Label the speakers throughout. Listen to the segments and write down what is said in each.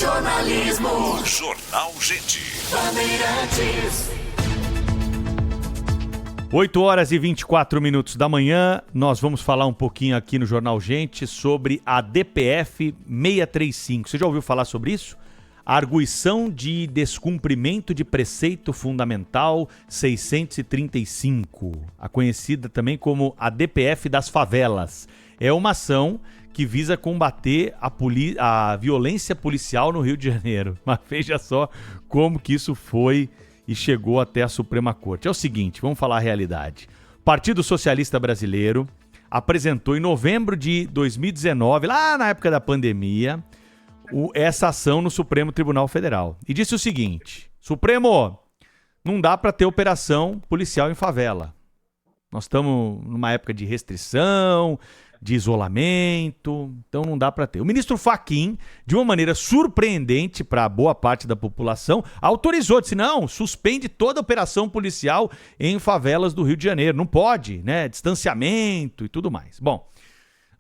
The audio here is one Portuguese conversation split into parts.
Speaker 1: Jornalismo.
Speaker 2: Jornal Gente.
Speaker 1: Bandeirantes.
Speaker 3: 8h24 da manhã, nós vamos falar um pouquinho aqui no Jornal Gente sobre a DPF 635. Você já ouviu falar sobre isso? A arguição de descumprimento de preceito fundamental 635, a conhecida também como a DPF das favelas. É uma ação que visa combater a violência policial no Rio de Janeiro. Mas veja só como que isso foi e chegou até a Suprema Corte. É o seguinte, vamos falar a realidade. O Partido Socialista Brasileiro apresentou em novembro de 2019, lá na época da pandemia, essa ação no Supremo Tribunal Federal. E disse o seguinte: Supremo, não dá para ter operação policial em favela. Nós estamos numa época de restrição, de isolamento, então não dá para ter. O ministro Fachin, de uma maneira surpreendente para boa parte da população, autorizou, disse não, suspende toda a operação policial em favelas do Rio de Janeiro. Não pode, né? Distanciamento e tudo mais. Bom,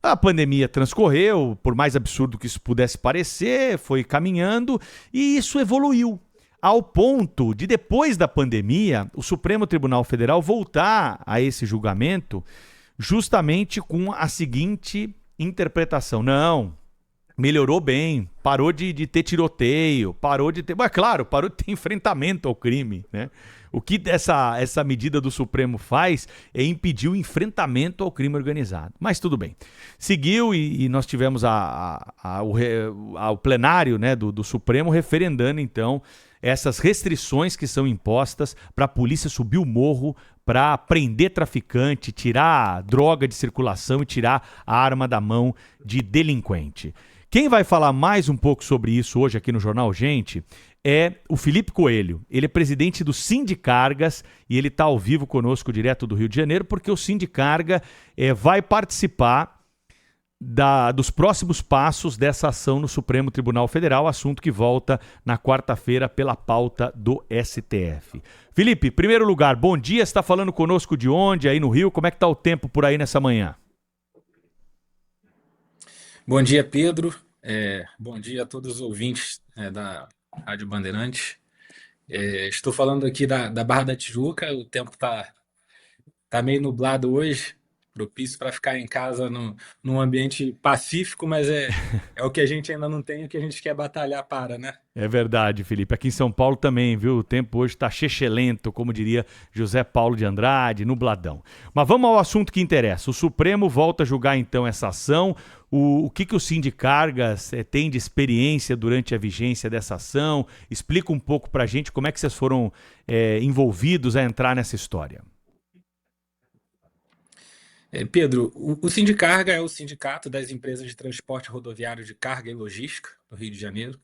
Speaker 3: a pandemia transcorreu, por mais absurdo que isso pudesse parecer, foi caminhando e isso evoluiu. Ao ponto de, depois da pandemia, o Supremo Tribunal Federal voltar a esse julgamento justamente com a seguinte interpretação. Não, melhorou bem, parou de ter tiroteio, parou de ter... Mas claro, parou de ter enfrentamento ao crime, né? O que essa medida do Supremo faz é impedir o enfrentamento ao crime organizado. Mas tudo bem. Seguiu e nós tivemos o plenário, né, do Supremo referendando, então, essas restrições que são impostas para a polícia subir o morro, para prender traficante, tirar droga de circulação e tirar a arma da mão de delinquente. Quem vai falar mais um pouco sobre isso hoje aqui no Jornal Gente é o Felipe Coelho. Ele é presidente do Sindicargas e ele está ao vivo conosco direto do Rio de Janeiro porque o Sindicarga vai participar dos próximos passos dessa ação no Supremo Tribunal Federal, assunto que volta na quarta-feira pela pauta do STF. Felipe, em primeiro lugar, bom dia, você está falando conosco de onde, aí no Rio? Como é que está o tempo por aí nessa manhã?
Speaker 4: Bom dia, Pedro. Bom dia a todos os ouvintes da Rádio Bandeirantes. Estou falando aqui da Barra da Tijuca, o tempo tá meio nublado hoje, propício para ficar em casa num ambiente pacífico, mas é o que a gente ainda não tem e o que a gente quer batalhar para, né?
Speaker 3: É verdade, Felipe. Aqui em São Paulo também, viu? O tempo hoje está chechelento, como diria José Paulo de Andrade, nubladão. Mas vamos ao assunto que interessa. O Supremo volta a julgar, então, essa ação. O que o Sindicargas tem de experiência durante a vigência dessa ação? Explica um pouco para a gente como é que vocês foram envolvidos a entrar nessa história.
Speaker 4: Pedro, o Sindicarga é o sindicato das empresas de transporte rodoviário de carga e logística do Rio de Janeiro.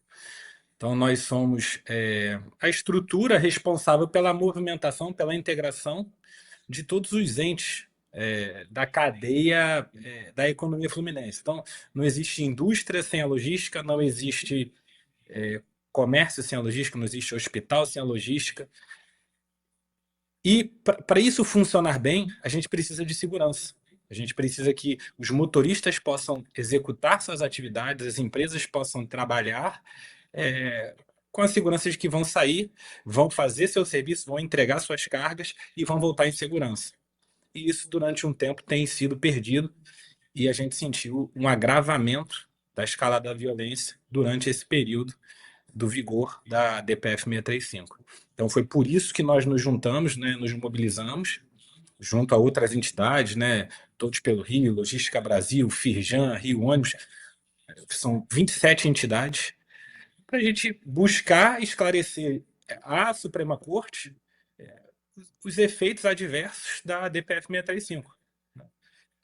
Speaker 4: Então, nós somos a estrutura responsável pela movimentação, pela integração de todos os entes da cadeia da economia fluminense. Então, não existe indústria sem a logística, não existe comércio sem a logística, não existe hospital sem a logística. E para isso funcionar bem, a gente precisa de segurança. A gente precisa que os motoristas possam executar suas atividades, as empresas possam trabalhar com a segurança de que vão sair, vão fazer seu serviço, vão entregar suas cargas e vão voltar em segurança. E isso, durante um tempo, tem sido perdido e a gente sentiu um agravamento da escala da violência durante esse período do vigor da DPF 635. Então, foi por isso que nós nos juntamos, né, nos mobilizamos, junto a outras entidades, né, Todos pelo Rio, Logística Brasil, Firjan, Rio Ônibus, são 27 entidades, para a gente buscar esclarecer à Suprema Corte os efeitos adversos da DPF 635.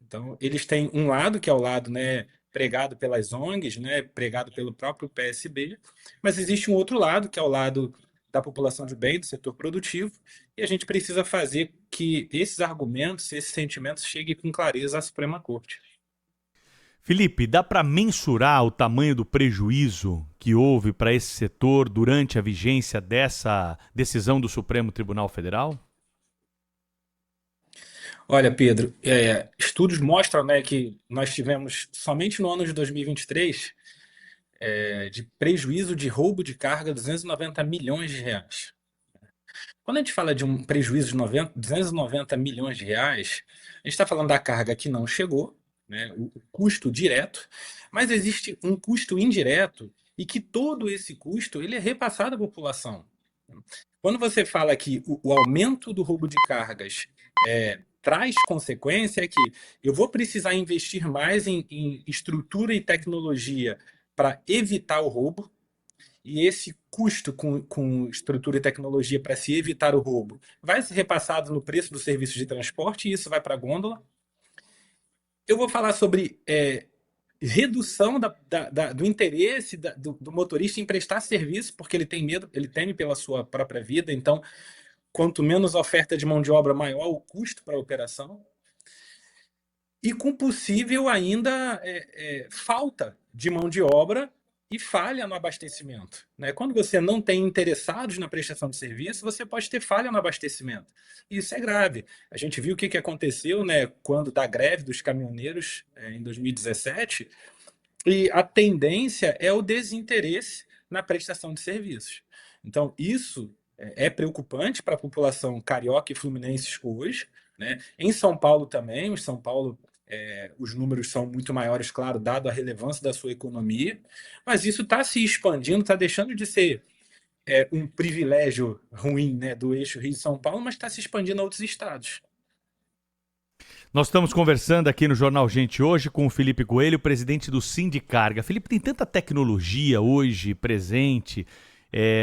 Speaker 4: Então, eles têm um lado, que é o lado, né, pregado pelas ONGs, né, pregado pelo próprio PSB, mas existe um outro lado, que é o lado da população de bem, do setor produtivo, e a gente precisa fazer que esses argumentos, esses sentimentos cheguem com clareza à Suprema Corte.
Speaker 3: Felipe, dá para mensurar o tamanho do prejuízo que houve para esse setor durante a vigência dessa decisão do Supremo Tribunal Federal?
Speaker 4: Olha, Pedro, estudos mostram, né, que nós tivemos, somente no ano de 2023, de prejuízo de roubo de carga, R$ 290 milhões. Quando a gente fala de um prejuízo de 290 milhões de reais, a gente está falando da carga que não chegou, né, o custo direto, mas existe um custo indireto e que todo esse custo ele é repassado à população. Quando você fala que o aumento do roubo de cargas traz consequência, é que eu vou precisar investir mais em estrutura e tecnologia para evitar o roubo, e esse custo com estrutura e tecnologia para se evitar o roubo vai ser repassado no preço do serviço de transporte e isso vai para a gôndola. Eu vou falar sobre redução do interesse do motorista em prestar serviço, porque ele tem medo, ele teme pela sua própria vida, então quanto menos oferta de mão de obra, maior o custo para a operação. E com possível ainda falta de mão de obra e falha no abastecimento, né? Quando você não tem interessados na prestação de serviço, você pode ter falha no abastecimento. Isso é grave. A gente viu o que aconteceu, né, quando da greve dos caminhoneiros em 2017, e a tendência é o desinteresse na prestação de serviços. Então, isso é preocupante para a população carioca e fluminense hoje, né? Em São Paulo também, em São Paulo os números são muito maiores, claro, dado a relevância da sua economia, mas isso está se expandindo, está deixando de ser um privilégio ruim, né, do eixo Rio-São Paulo, mas está se expandindo a outros estados.
Speaker 3: Nós estamos conversando aqui no Jornal Gente hoje com o Felipe Coelho, presidente do Sindicarga. Felipe, tem tanta tecnologia hoje presente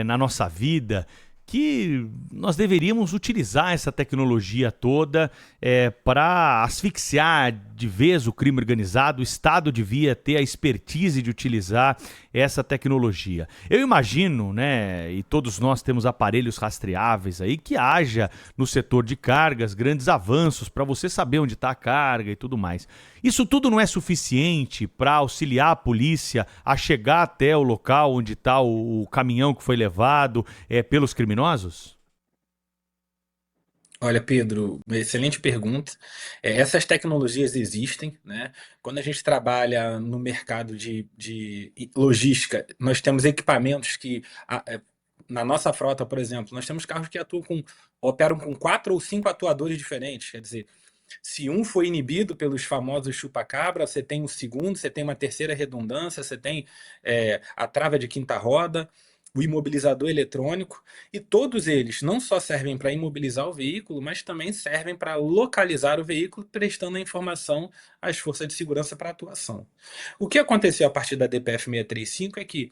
Speaker 3: na nossa vida que nós deveríamos utilizar essa tecnologia toda para asfixiar de vez o crime organizado. O Estado devia ter a expertise de utilizar essa tecnologia. Eu imagino, né, e todos nós temos aparelhos rastreáveis aí, que haja no setor de cargas grandes avanços para você saber onde está a carga e tudo mais. Isso tudo não é suficiente para auxiliar a polícia a chegar até o local onde está o caminhão que foi levado pelos criminosos?
Speaker 4: Olha, Pedro, uma excelente pergunta. Essas tecnologias existem, né? Quando a gente trabalha no mercado de logística, nós temos equipamentos que, na nossa frota, por exemplo, nós temos carros que operam com 4 ou 5 atuadores diferentes. Quer dizer, se um foi inibido pelos famosos chupa-cabra, você tem um segundo, você tem uma terceira redundância, você tem a trava de quinta roda, o imobilizador eletrônico, e todos eles não só servem para imobilizar o veículo, mas também servem para localizar o veículo, prestando a informação às forças de segurança para atuação. O que aconteceu a partir da DPF 635 é que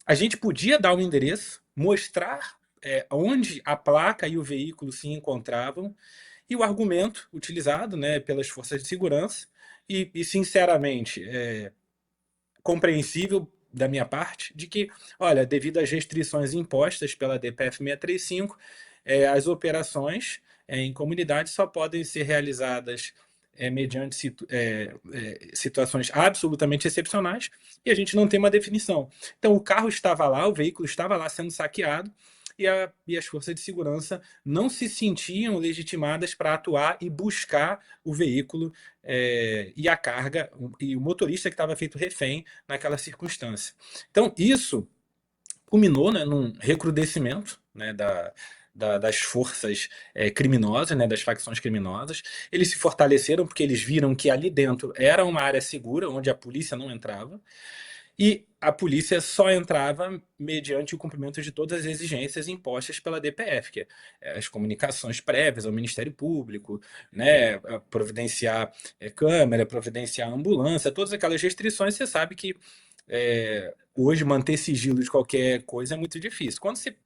Speaker 4: a gente podia dar um endereço, mostrar onde a placa e o veículo se encontravam, e o argumento utilizado, né, pelas forças de segurança, e sinceramente, compreensível da minha parte, de que, olha, devido às restrições impostas pela DPF 635, as operações em comunidade só podem ser realizadas mediante situações absolutamente excepcionais, e a gente não tem uma definição. Então, o carro estava lá, o veículo estava lá sendo saqueado, e as forças de segurança não se sentiam legitimadas para atuar e buscar o veículo e a carga, e o motorista que estava feito refém naquela circunstância. Então, isso culminou, né, num recrudescimento, né, das forças criminosas, né, das facções criminosas. Eles se fortaleceram porque eles viram que ali dentro era uma área segura, onde a polícia não entrava, e a polícia só entrava mediante o cumprimento de todas as exigências impostas pela DPF, que é as comunicações prévias ao Ministério Público, né, providenciar câmera, providenciar ambulância, todas aquelas restrições. Você sabe que hoje manter sigilo de qualquer coisa é muito difícil. Quando você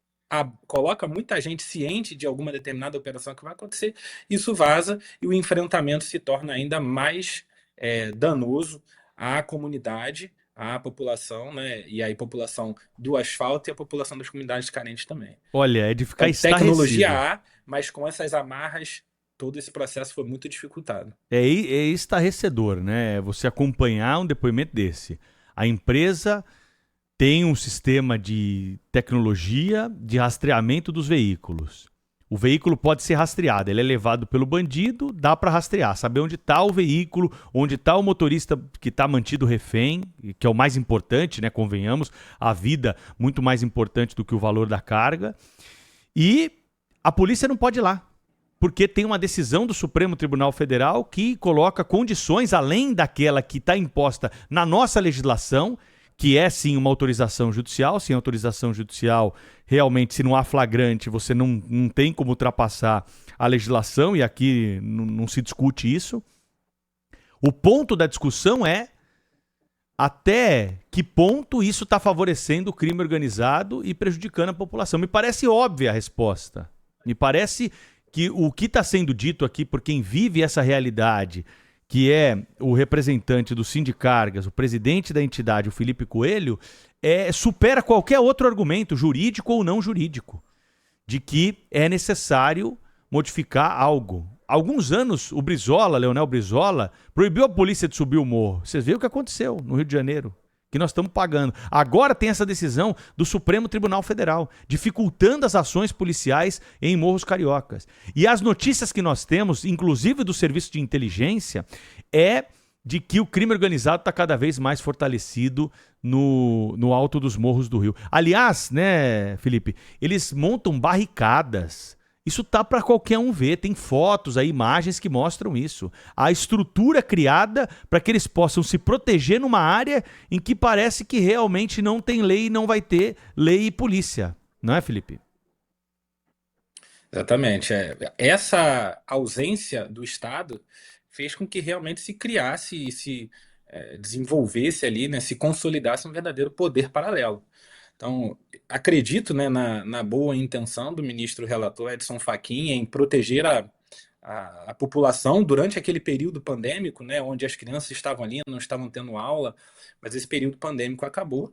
Speaker 4: coloca muita gente ciente de alguma determinada operação que vai acontecer, isso vaza e o enfrentamento se torna ainda mais danoso à comunidade, à população, né? E aí população do asfalto e a população das comunidades carentes também.
Speaker 3: Olha, é de ficar
Speaker 4: então, tecnologia há, mas com essas amarras, todo esse processo foi muito dificultado.
Speaker 3: É estarrecedor, né? Você acompanhar um depoimento desse. A empresa tem um sistema de tecnologia de rastreamento dos veículos. O veículo pode ser rastreado, ele é levado pelo bandido, dá para rastrear, saber onde está o veículo, onde está o motorista que está mantido refém, que é o mais importante, né, convenhamos, a vida muito mais importante do que o valor da carga. E a polícia não pode ir lá, porque tem uma decisão do Supremo Tribunal Federal que coloca condições além daquela que está imposta na nossa legislação, que é sim uma autorização judicial. Sem autorização judicial, realmente, se não há flagrante, você não tem como ultrapassar a legislação, e aqui não se discute isso. O ponto da discussão é até que ponto isso está favorecendo o crime organizado e prejudicando a população. Me parece óbvia a resposta. Me parece que o que está sendo dito aqui por quem vive essa realidade, que é o representante do Sindicargas, o presidente da entidade, o Felipe Coelho, supera qualquer outro argumento, jurídico ou não jurídico, de que é necessário modificar algo. Há alguns anos, o Brizola, Leonel Brizola, proibiu a polícia de subir o morro. Vocês viram o que aconteceu no Rio de Janeiro, que nós estamos pagando. Agora tem essa decisão do Supremo Tribunal Federal, dificultando as ações policiais em morros cariocas. E as notícias que nós temos, inclusive do serviço de inteligência, é de que o crime organizado está cada vez mais fortalecido no alto dos morros do Rio. Aliás, né, Felipe, eles montam barricadas. Isso tá para qualquer um ver, tem fotos, aí, imagens que mostram isso. A estrutura criada para que eles possam se proteger numa área em que parece que realmente não tem lei e não vai ter lei e polícia. Não é, Felipe?
Speaker 4: Exatamente. Essa ausência do Estado fez com que realmente se criasse e se desenvolvesse ali, né, se consolidasse um verdadeiro poder paralelo. Então, acredito, né, na boa intenção do ministro relator Edson Fachin em proteger a população durante aquele período pandêmico, né, onde as crianças estavam ali, não estavam tendo aula, mas esse período pandêmico acabou,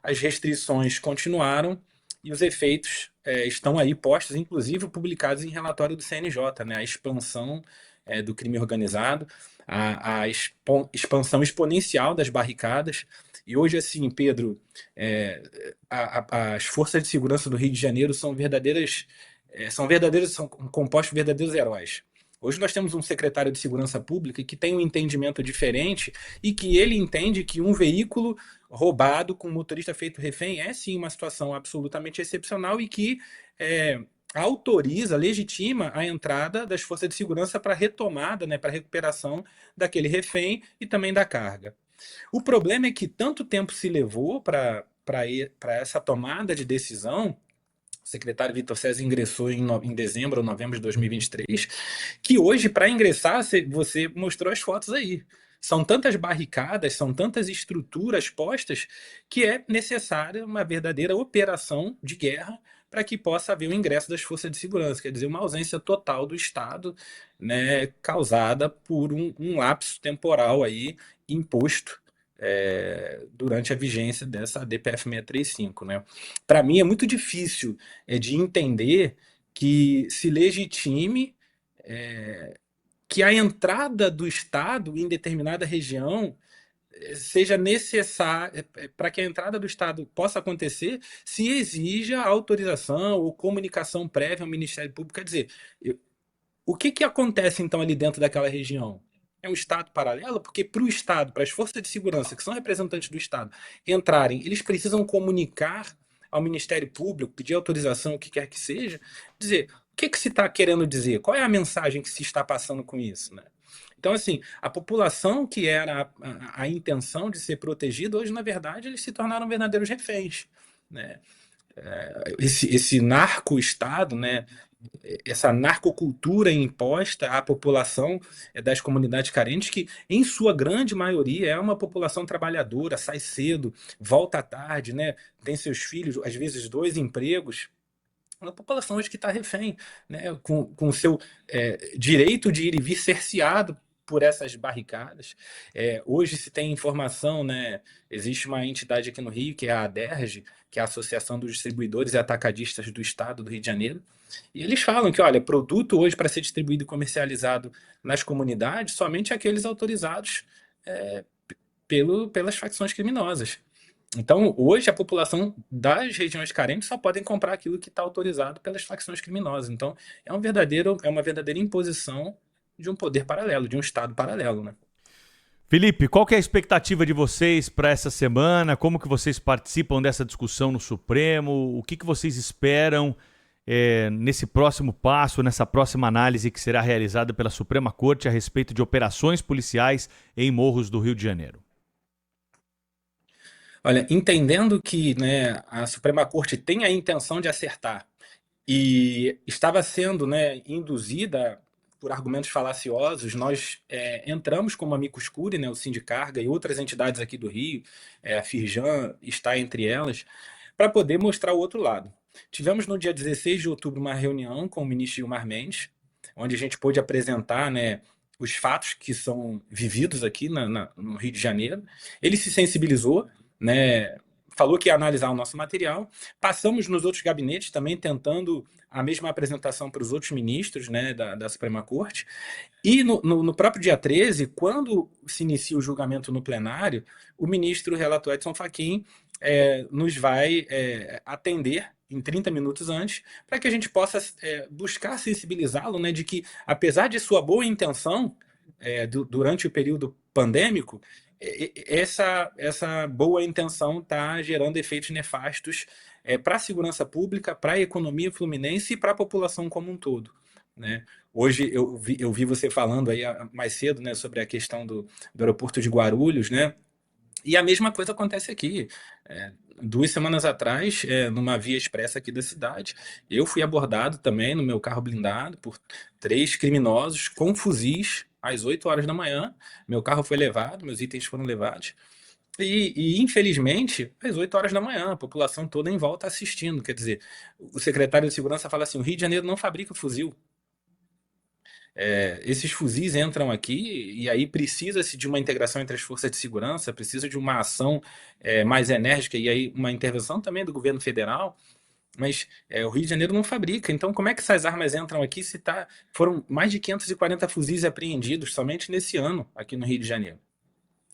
Speaker 4: as restrições continuaram e os efeitos estão aí postos, inclusive publicados em relatório do CNJ, né, a expansão do crime organizado, a expansão exponencial das barricadas. E hoje, assim, Pedro, as forças de segurança do Rio de Janeiro são compostos de verdadeiros heróis. Hoje nós temos um secretário de Segurança Pública que tem um entendimento diferente e que ele entende que um veículo roubado com motorista feito refém é sim uma situação absolutamente excepcional e que autoriza, legitima a entrada das forças de segurança para retomada, né, para recuperação daquele refém e também da carga. O problema é que tanto tempo se levou para essa tomada de decisão. O secretário Vitor César ingressou em dezembro ou novembro de 2023, que hoje, para ingressar, você mostrou as fotos aí. São tantas barricadas, são tantas estruturas postas, que é necessária uma verdadeira operação de guerra para que possa haver o ingresso das forças de segurança, quer dizer, uma ausência total do Estado, né, causada por um lapso temporal aí imposto durante a vigência dessa DPF 635, né? Para mim é muito difícil de entender que se legitime que a entrada do Estado em determinada região seja necessária. Para que a entrada do Estado possa acontecer, se exija autorização ou comunicação prévia ao Ministério Público. Quer dizer, o que acontece então ali dentro daquela região? É um Estado paralelo? Porque para o Estado, para as forças de segurança, que são representantes do Estado, entrarem, eles precisam comunicar ao Ministério Público, pedir autorização, o que quer que seja, dizer o que se está querendo dizer, qual é a mensagem que se está passando com isso, né? Então, assim, a população que era a intenção de ser protegida, hoje, na verdade, eles se tornaram verdadeiros reféns, né? Esse narco-estado, né? Essa narcocultura imposta à população das comunidades carentes, que em sua grande maioria é uma população trabalhadora, sai cedo, volta à tarde, né? Tem seus filhos, às vezes 2 empregos. Uma população hoje que está refém, né? Com o seu direito de ir e vir cerceado por essas barricadas. Hoje se tem informação, né? Existe uma entidade aqui no Rio, que é a ADERJ, que é a Associação dos Distribuidores e Atacadistas do Estado do Rio de Janeiro, e eles falam que, olha, produto hoje para ser distribuído e comercializado nas comunidades, somente aqueles autorizados pelas facções criminosas. Então, hoje, a população das regiões carentes só podem comprar aquilo que está autorizado pelas facções criminosas. Então, é uma verdadeira imposição de um poder paralelo, de um Estado paralelo, né?
Speaker 3: Felipe, qual que é a expectativa de vocês para essa semana? Como que vocês participam dessa discussão no Supremo? O que que vocês esperam nesse próximo passo, nessa próxima análise que será realizada pela Suprema Corte a respeito de operações policiais em morros do Rio de Janeiro?
Speaker 4: Olha, entendendo que, né, a Suprema Corte tem a intenção de acertar e estava sendo, né, induzida por argumentos falaciosos, nós entramos como amicus curiae, né, o Sindicarga e outras entidades aqui do Rio, a Firjan está entre elas, para poder mostrar o outro lado. Tivemos no dia 16 de outubro uma reunião com o ministro Gilmar Mendes, onde a gente pôde apresentar, né, os fatos que são vividos aqui no Rio de Janeiro. Ele se sensibilizou, né, falou que ia analisar o nosso material. Passamos nos outros gabinetes também tentando a mesma apresentação para os outros ministros, né, da Suprema Corte. E no próprio dia 13, quando se inicia o julgamento no plenário, o ministro relator Edson Fachin nos vai atender em 30 minutos antes, para que a gente possa buscar sensibilizá-lo, né, de que, apesar de sua boa intenção durante o período pandêmico, essa boa intenção está gerando efeitos nefastos para a segurança pública, para a economia fluminense e para a população como um todo, né? Hoje eu vi você falando aí mais cedo, né, sobre a questão do aeroporto de Guarulhos, né? E a mesma coisa acontece aqui. 2 semanas atrás, numa via expressa aqui da cidade, eu fui abordado também no meu carro blindado por 3 criminosos com fuzis às 8 horas da manhã. Meu carro foi levado, meus itens foram levados. Infelizmente, às 8 horas da manhã, a população toda em volta assistindo. Quer dizer, o secretário de Segurança fala assim: o Rio de Janeiro não fabrica fuzil. Esses fuzis entram aqui e aí precisa-se de uma integração entre as forças de segurança, precisa de uma ação mais enérgica e aí uma intervenção também do governo federal, mas o Rio de Janeiro não fabrica. Então, como é que essas armas entram aqui se foram mais de 540 fuzis apreendidos somente nesse ano aqui no Rio de Janeiro?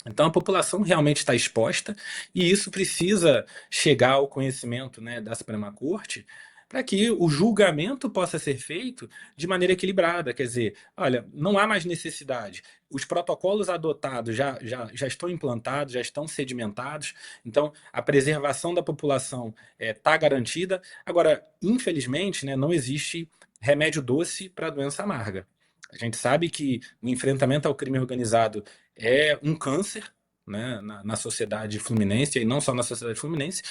Speaker 4: Então, a população realmente está exposta e isso precisa chegar ao conhecimento, né, da Suprema Corte para que o julgamento possa ser feito de maneira equilibrada. Quer dizer, olha, não há mais necessidade. Os protocolos adotados já estão implantados, já estão sedimentados, então a preservação da população está garantida. Agora, infelizmente, né, não existe remédio doce para a doença amarga. A gente sabe que o enfrentamento ao crime organizado é um câncer, né, na sociedade fluminense, e não só na sociedade fluminense,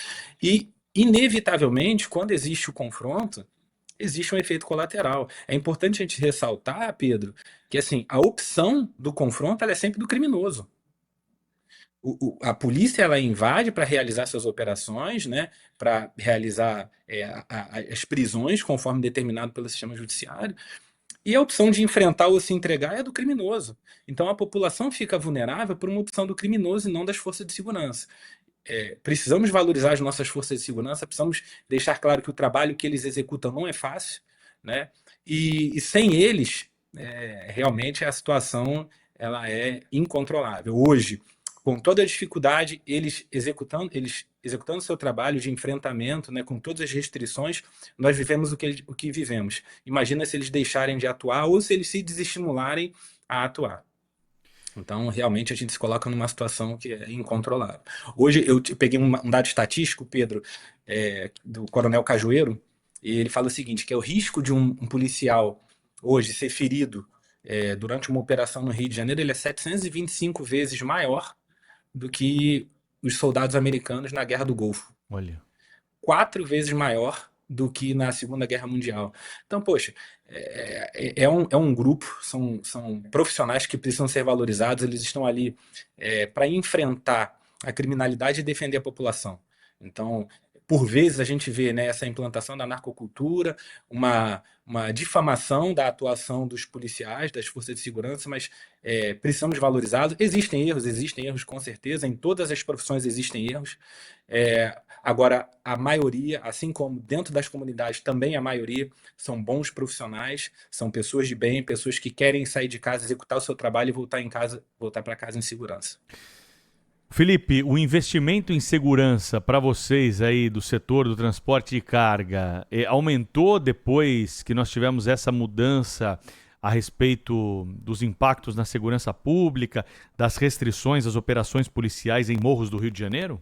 Speaker 4: e, inevitavelmente, quando existe o confronto, existe um efeito colateral. É importante a gente ressaltar, Pedro, que assim, a opção do confronto ela é sempre do criminoso. A polícia ela invade para realizar suas operações, né, para realizar as prisões conforme determinado pelo sistema judiciário, e a opção de enfrentar ou se entregar é do criminoso. Então a população fica vulnerável por uma opção do criminoso e não das forças de segurança. Precisamos valorizar as nossas forças de segurança, precisamos deixar claro que o trabalho que eles executam não é fácil, né? E sem eles, realmente a situação ela é incontrolável. Hoje, com toda a dificuldade, eles executando seu trabalho de enfrentamento, né, com todas as restrições, nós vivemos o que vivemos. Imagina se eles deixarem de atuar ou se eles se desestimularem a atuar. Então, realmente, a gente se coloca numa situação que é incontrolável. Hoje, eu peguei um dado estatístico, Pedro, do Coronel Cajueiro, e ele fala o seguinte, que é o risco de um policial hoje ser ferido durante uma operação no Rio de Janeiro, ele é 725 vezes maior do que os soldados americanos na Guerra do Golfo.
Speaker 3: Olha.
Speaker 4: 4 vezes maior do que na Segunda Guerra Mundial. Então, poxa, é um grupo, são profissionais que precisam ser valorizados, eles estão ali para enfrentar a criminalidade e defender a população. Então, por vezes a gente vê, né, essa implantação da narcocultura, uma difamação da atuação dos policiais, das forças de segurança, mas precisamos valorizá-los. Existem erros com certeza, em todas as profissões existem erros. Agora, a maioria, assim como dentro das comunidades também a maioria, são bons profissionais, são pessoas de bem, pessoas que querem sair de casa, executar o seu trabalho e voltar para casa em segurança.
Speaker 3: Felipe, o investimento em segurança para vocês aí do setor do transporte de carga aumentou depois que nós tivemos essa mudança a respeito dos impactos na segurança pública, das restrições às operações policiais em morros do Rio de Janeiro?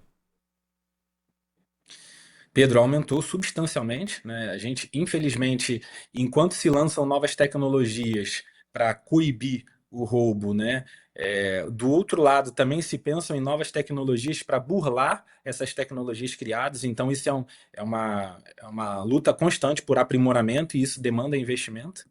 Speaker 4: Pedro, aumentou substancialmente, né? A gente, infelizmente, enquanto se lançam novas tecnologias para coibir o roubo, né? Do outro lado, também se pensam em novas tecnologias para burlar essas tecnologias criadas. Então, isso é uma luta constante por aprimoramento e isso demanda investimento.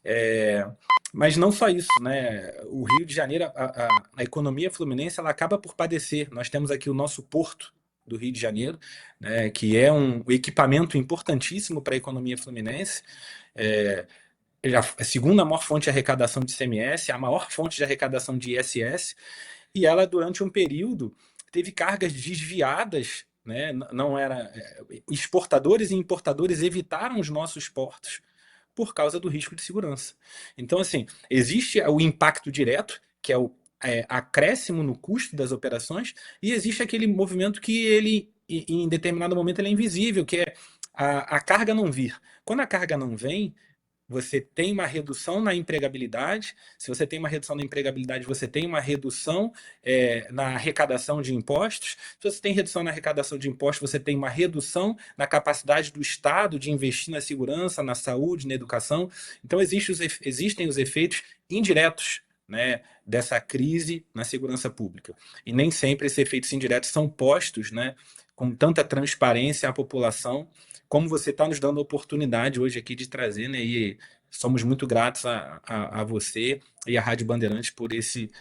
Speaker 4: É, mas não só isso, né? O Rio de Janeiro, a economia fluminense, ela acaba por padecer. Nós temos aqui o nosso porto do Rio de Janeiro, né, que é um equipamento importantíssimo para a economia fluminense. É, ele é a segunda maior fonte de arrecadação de ICMS, a maior fonte de arrecadação de ISS, e ela, durante um período, teve cargas desviadas, né? Não era, exportadores e importadores evitaram os nossos portos por causa do risco de segurança. Então, assim, existe o impacto direto, que é o acréscimo no custo das operações, e existe aquele movimento que ele, em determinado momento, ele é invisível, que é a carga não vir. Quando a carga não vem, você tem uma redução na empregabilidade. Se você tem uma redução na empregabilidade, você tem uma redução na arrecadação de impostos. Se você tem redução na arrecadação de impostos, você tem uma redução na capacidade do Estado de investir na segurança, na saúde, na educação. Então, existem os efeitos indiretos, né, dessa crise na segurança pública. E nem sempre esses efeitos indiretos são postos, né, com tanta transparência à população, como você está nos dando a oportunidade hoje aqui de trazer, né? E somos muito gratos a você e à Rádio Bandeirantes por esse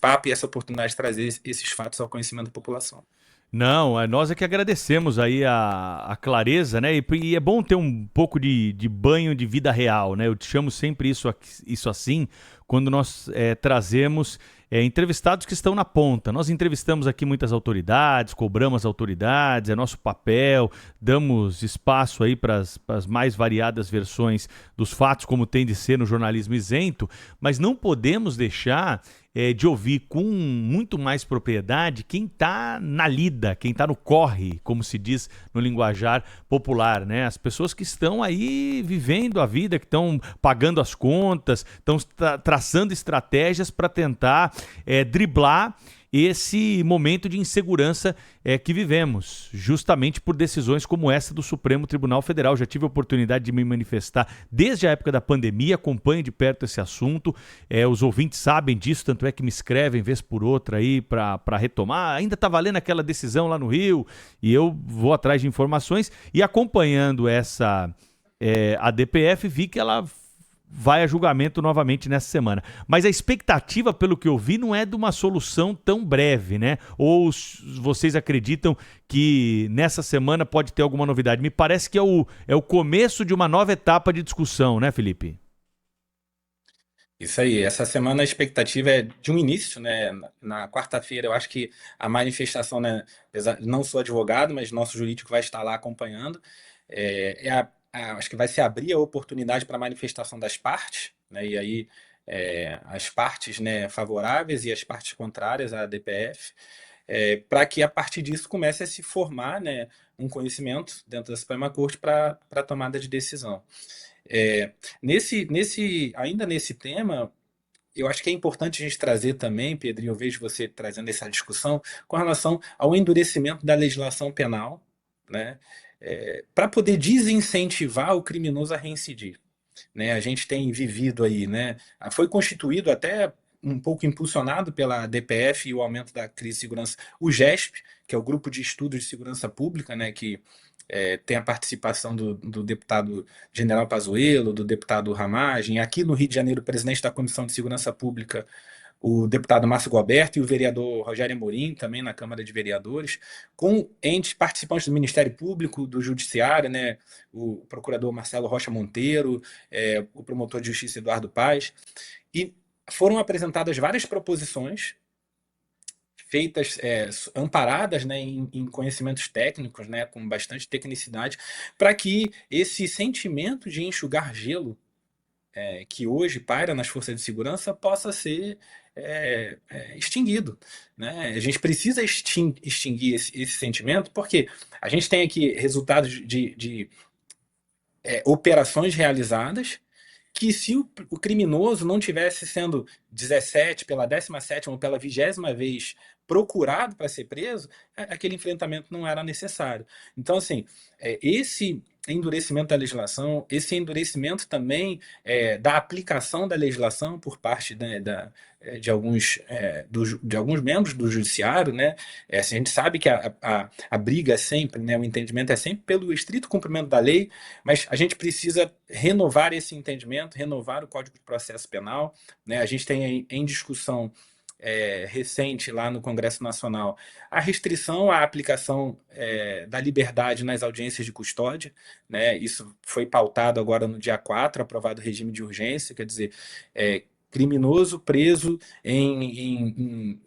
Speaker 4: papo e essa oportunidade de trazer esses fatos ao conhecimento da população.
Speaker 3: Não, nós é que agradecemos aí a clareza, né? E é bom ter um pouco de banho de vida real, né? Eu te chamo sempre isso assim, quando nós trazemos entrevistados que estão na ponta. Nós entrevistamos aqui muitas autoridades, cobramos as autoridades, é nosso papel, damos espaço aí para as mais variadas versões dos fatos, como tem de ser no jornalismo isento, mas não podemos deixar de ouvir com muito mais propriedade quem está na lida, quem está no corre, como se diz no linguajar popular, né? As pessoas que estão aí vivendo a vida, que estão pagando as contas, estão traçando estratégias para tentar driblar esse momento de insegurança que vivemos, justamente por decisões como essa do Supremo Tribunal Federal. Já tive a oportunidade de me manifestar desde a época da pandemia, acompanho de perto esse assunto, os ouvintes sabem disso, tanto é que me escrevem vez por outra aí para retomar. Ainda está valendo aquela decisão lá no Rio, e eu vou atrás de informações, e acompanhando a DPF, vi que ela vai a julgamento novamente nessa semana. Mas a expectativa, pelo que eu vi, não é de uma solução tão breve, né? Ou vocês acreditam que nessa semana pode ter alguma novidade? Me parece que é o começo de uma nova etapa de discussão, né, Felipe?
Speaker 4: Isso aí, essa semana a expectativa é de um início, né? Na quarta-feira, eu acho que a manifestação, né? Não sou advogado, mas nosso jurídico vai estar lá acompanhando. Acho que vai se abrir a oportunidade para a manifestação das partes, né? E aí as partes, né, favoráveis e as partes contrárias à DPF, para que a partir disso comece a se formar, né, um conhecimento dentro da Suprema Corte para a tomada de decisão. É, ainda nesse tema, eu acho que é importante a gente trazer também, Pedro, e eu vejo você trazendo essa discussão com relação ao endurecimento da legislação penal, né, para poder desincentivar o criminoso a reincidir, né? A gente tem vivido aí, né? Foi constituído até um pouco impulsionado pela DPF e o aumento da crise de segurança, o GESP, que é o Grupo de Estudos de Segurança Pública, né? Que tem a participação do deputado General Pazuello, do deputado Ramagem, aqui no Rio de Janeiro, o presidente da Comissão de Segurança Pública, o deputado Márcio Gualberto, e o vereador Rogério Amorim, também na Câmara de Vereadores, com entes participantes do Ministério Público, do Judiciário, né, o procurador Marcelo Rocha Monteiro, o promotor de Justiça Eduardo Paes, e foram apresentadas várias proposições feitas, amparadas, né, em conhecimentos técnicos, né, com bastante tecnicidade, para que esse sentimento de enxugar gelo que hoje paira nas forças de segurança possa ser extinguido, né? A gente precisa extinguir esse sentimento, porque a gente tem aqui resultados de operações realizadas que se o criminoso não tivesse sendo 17 pela 17ª ou pela 20ª vez procurado para ser preso, aquele enfrentamento não era necessário. Então, assim, esse endurecimento da legislação, esse endurecimento também da aplicação da legislação por parte de alguns membros do judiciário, né? Assim, a gente sabe que a briga é sempre, né, o entendimento é sempre pelo estrito cumprimento da lei, mas a gente precisa renovar esse entendimento, renovar o Código de Processo Penal, né? A gente tem em discussão recente lá no Congresso Nacional a restrição à aplicação da liberdade nas audiências de custódia, né? Isso foi pautado agora no dia 4, aprovado o regime de urgência, quer dizer, criminoso preso em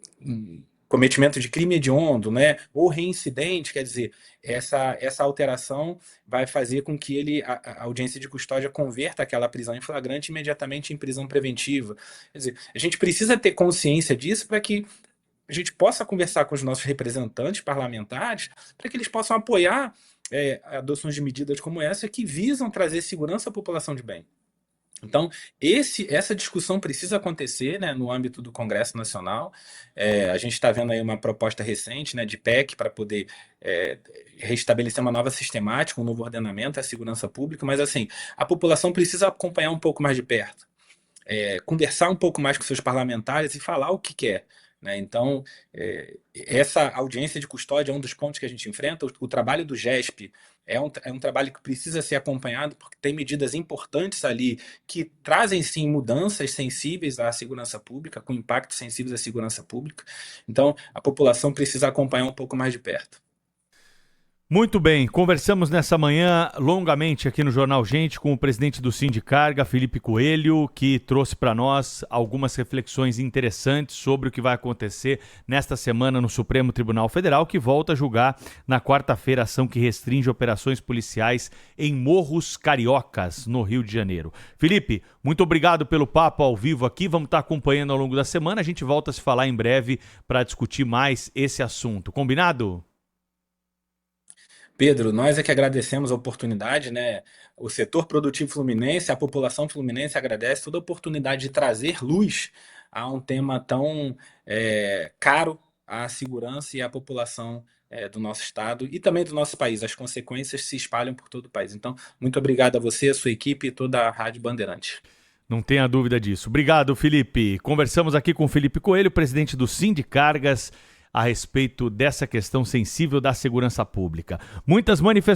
Speaker 4: cometimento de crime hediondo, né, ou reincidente, quer dizer, essa alteração vai fazer com que a audiência de custódia converta aquela prisão em flagrante imediatamente em prisão preventiva. Quer dizer, a gente precisa ter consciência disso para que a gente possa conversar com os nossos representantes parlamentares, para que eles possam apoiar adoções de medidas como essa que visam trazer segurança à população de bem. Então, essa discussão precisa acontecer, né, no âmbito do Congresso Nacional. A gente está vendo aí uma proposta recente, né, de PEC para poder restabelecer uma nova sistemática, um novo ordenamento à segurança pública, mas assim, a população precisa acompanhar um pouco mais de perto, conversar um pouco mais com seus parlamentares e falar o que quer, né? Então, essa audiência de custódia é um dos pontos que a gente enfrenta. O trabalho do GESP é um trabalho que precisa ser acompanhado, porque tem medidas importantes ali que trazem, sim, mudanças sensíveis à segurança pública, com impactos sensíveis à segurança pública. Então, a população precisa acompanhar um pouco mais de perto.
Speaker 3: Muito bem, conversamos nessa manhã longamente aqui no Jornal Gente com o presidente do Sindicarga, Felipe Coelho, que trouxe para nós algumas reflexões interessantes sobre o que vai acontecer nesta semana no Supremo Tribunal Federal, que volta a julgar na quarta-feira a ação que restringe operações policiais em Morros Cariocas, no Rio de Janeiro. Felipe, muito obrigado pelo papo ao vivo aqui, vamos estar acompanhando ao longo da semana, a gente volta a se falar em breve para discutir mais esse assunto, combinado?
Speaker 4: Pedro, nós é que agradecemos a oportunidade, né? O setor produtivo fluminense, a população fluminense agradece toda a oportunidade de trazer luz a um tema tão caro à segurança e à população do nosso estado e também do nosso país. As consequências se espalham por todo o país. Então, muito obrigado a você, a sua equipe e toda a Rádio Bandeirantes.
Speaker 3: Não tenha dúvida disso. Obrigado, Felipe. Conversamos aqui com o Felipe Coelho, presidente do Sindicargas, a respeito dessa questão sensível da segurança pública. Muitas manifestações